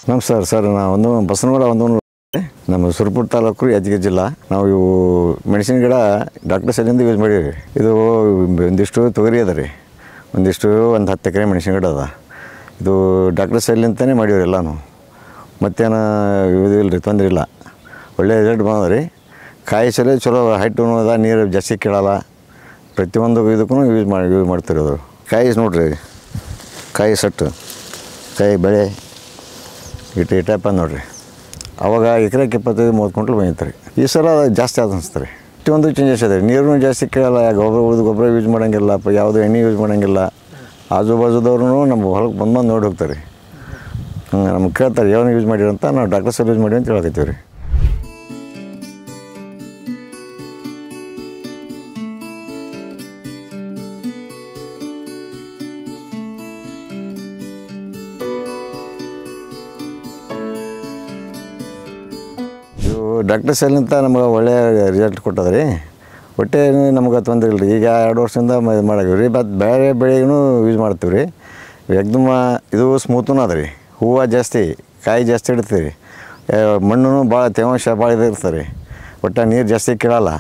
ನಮಸ್ಕಾರ ಸರ್. ನಾವು ಬಸವನಗೌಡ ನಮ್ಮ ಸುರಪುರ ತಾಲೂಕು ಯಾದಗಿರಿ ಜಿಲ್ಲಾ. ನಾವು ಇವು ಮೆಣಸಿನ ಗಿಡ ಡಾಕ್ಟರ್ ಸೆಲ್ಲಿಂದ ಯೂಸ್ ಮಾಡೀವಿ. ಇದು ಒಂದಿಷ್ಟು ತೊಗರಿ ಅದ ರೀ, ಒಂದಿಷ್ಟು 10 ಎಕರೆ ಮೆಣಸಿನ ಗಿಡ ಅದ. ಇದು ಡಾಕ್ಟರ್ ಸೆಲ್ಲಿಂತಲೇ ಮಾಡೀವಿ ಎಲ್ಲನೂ. ಮತ್ತೇನು ಇದು ಇಲ್ಲ ರೀ, ತೊಂದರೆ ಇಲ್ಲ. ಒಳ್ಳೆಯ ರಿಸಲ್ಟ್ ಬಂದ ರೀ. ಕಾಯಿ ಚಲೋ ಹೈಟ್ ಅದ, ನೀರು ಜಾಸ್ತಿ ಕೇಳಲ್ಲ. ಪ್ರತಿಯೊಂದು ಇದಕ್ಕೂ ಯೂಸ್ ಮಾಡ್ತೀರಿ. ಅದು ಕಾಯಿ ನೋಡಿರಿ, ಕಾಯಿ ಸಟ್ಟು, ಕಾಯಿ ಬೆಳೆ ಈ ಟೈಪ್ ಅಂದು ನೋಡಿರಿ. ಅವಾಗ ಎಕರೆಗೆ 25-30 ಕ್ವಿಂಟಲ್ ಬಂದಿತ್ತು ರೀ. ಈ ಸಲ ಜಾಸ್ತಿ ಆದ ಅನಿಸ್ತು ರೀ. ಪ್ರತಿಯೊಂದು ಚೇಂಜಸ್ ಇದೆ. ನೀರು ಜಾಸ್ತಿ ಕೇಳಲ್ಲ, ಗೊಬ್ಬರ ಯೂಸ್ ಮಾಡೋಂಗಿಲ್ಲ, ಯಾವುದೂ ಎಣ್ಣೆ ಯೂಸ್ ಮಾಡೋಂಗಿಲ್ಲ. ಆಜು ಬಾಜುದವ್ರು ನಮ್ಮ ಹೊಲಕ್ಕೆ ಬಂದು ನೋಡಿ ಹೋಗ್ತಾರೆ. ನಮ್ಗೆ ಕೇಳ್ತಾರೆ ಯಾವನ್ನ ಯೂಸ್ ಮಾಡಿರಿ ಅಂತ. ನಾವು ಡಾಕ್ಟರ್ ಸರ್ ಯೂಸ್ ಮಾಡಿ ಅಂತ ಹೇಳಕತ್ತೀವಿ ರೀ. ಇದು ಡಾಕ್ಟರ್ ಸೆಲ್ಲಿಂತ ನಮಗೆ ಒಳ್ಳೆಯ ರಿಸಲ್ಟ್ ಕೊಟ್ಟದ ರೀ. ಒಟ್ಟೆ ನಮ್ಗೆ ತೊಂದರೆ ಇಲ್ಲ ರೀ. ಈಗ 2 ವರ್ಷದಿಂದ ಇದು ಮಾಡೀವಿ ರೀ. ಮತ್ತು ಬೇರೆ ಬೆಳೆಗೂ ಯೂಸ್ ಮಾಡ್ತೀವಿ ರೀ. ಏಕದಮ್ ಇದು ಸ್ಮೂತೂ ಅದ ರೀ. ಹೂವು ಜಾಸ್ತಿ, ಕಾಯಿ ಜಾಸ್ತಿ ಇಡ್ತೀವಿ ರೀ. ಮಣ್ಣು ಭಾಳ ತೇವಾಂಶ ಭಾಳ ಇರ್ತದೆ ರೀ. ಒಟ್ಟು ನೀರು ಜಾಸ್ತಿ ಕೇಳಲ್ಲ.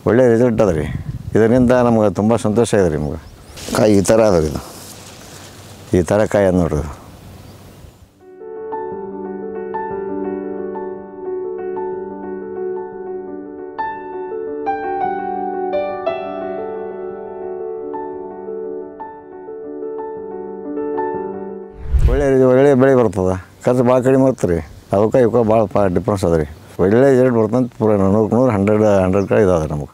ಒಳ್ಳೆಯ ರಿಸಲ್ಟ್ ಅದ ರೀ. ಇದರಿಂದ ನಮ್ಗೆ ತುಂಬ ಸಂತೋಷ ಇದೆ ರೀ. ನಮ್ಗೆ ಕಾಯಿ ಈ ಥರ ಅದ ರೀ. ಇದು ಈ ಥರ ಕಾಯಿ ಅದ ನೋಡ್ರಿ. ಒಳ್ಳೆಯ ಬೆಳೆ ಬರ್ತದೆ. ಖರ್ಚು ಭಾಳ ಕಡಿಮೆ ಬರ್ತದೆ ರೀ. ಅದಕ್ಕೆ ಇವಕ್ಕೆ ಭಾಳ ಡಿಫ್ರೆನ್ಸ್ ಅದ ರೀ. ಒಳ್ಳೆಯ ರಿಸಲ್ಟ್ ಬರ್ತಂತ ಪೂರ 100 100 ಕಡೆ ಇದಾವೆ ನಮಗೆ.